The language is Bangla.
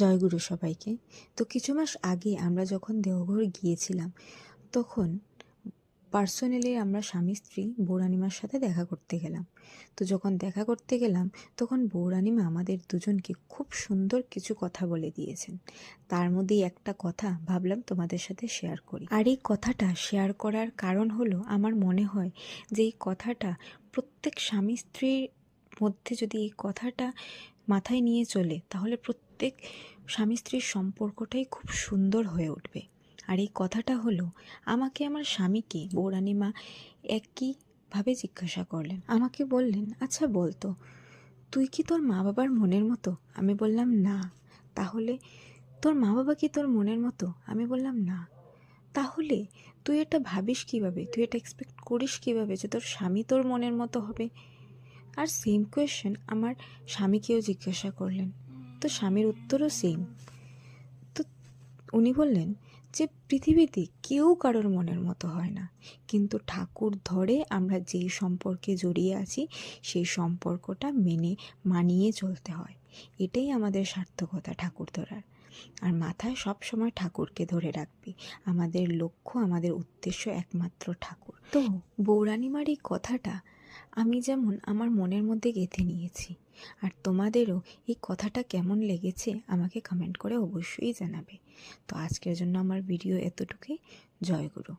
জয়গুরু সবাইকে। তো কিছু মাস আগে আমরা যখন দেওঘর গিয়েছিলাম, তখন পার্সোনালি আমরা স্বামী স্ত্রী বৌরানিমার সাথে দেখা করতে গেলাম। তো যখন দেখা করতে গেলাম, তখন বৌরানিমা আমাদের দুজনকে খুব সুন্দর কিছু কথা বলে দিয়েছেন। তার মধ্যেই একটা কথা ভাবলাম তোমাদের সাথে শেয়ার করি। আর এই কথাটা শেয়ার করার কারণ হলো, আমার মনে হয় যে এই কথাটা প্রত্যেক স্বামী স্ত্রীর মধ্যে যদি এই কথাটা মাথায় নিয়ে চলে, তাহলে প্রত্যেক স্বামী স্ত্রীর সম্পর্কটাই খুব সুন্দর হয়ে উঠবে। আর এই কথাটা হলো, আমাকে আমার স্বামীকে বৌরানিমা একইভাবে জিজ্ঞাসা করলেন। আমাকে বললেন, আচ্ছা বলতো, তুই কি তোর মা বাবার মনের মতো? আমি বললাম না। তাহলে তোর মা বাবা কি তোর মনের মতো? আমি বললাম না। তাহলে তুই এটা ভাবিস কিভাবে, তুই এটা এক্সপেক্ট করিস কিভাবে যে তোর স্বামী তোর মনের মতো হবে? আর সেম কোয়েশ্চেন আমার স্বামীকেও জিজ্ঞাসা করলেন। তো স্বামীর উত্তরও সেম। তো উনি বললেন যে পৃথিবীতে কেউ কারোর মনের মতো হয় না, কিন্তু ঠাকুর ধরে আমরা যেই সম্পর্কে জড়িয়ে আছি সেই সম্পর্কটা মানিয়ে চলতে হয়। এটাই আমাদের সার্থকতা ঠাকুর ধরার। আর মাথায় সব সময় ঠাকুরকে ধরে রাখবি। আমাদের লক্ষ্য, আমাদের উদ্দেশ্য একমাত্র ঠাকুর। তো বৌরানিমার এই কথাটা আমি যেমন আমার মনের মধ্যে গেঁথে নিয়েছি, আর তোমাদেরও এই কথাটা কেমন লেগেছে আমাকে কমেন্ট করে অবশ্যই জানাবে। তো আজকের জন্য আমার ভিডিও এতটুকুই। জয় গুরু।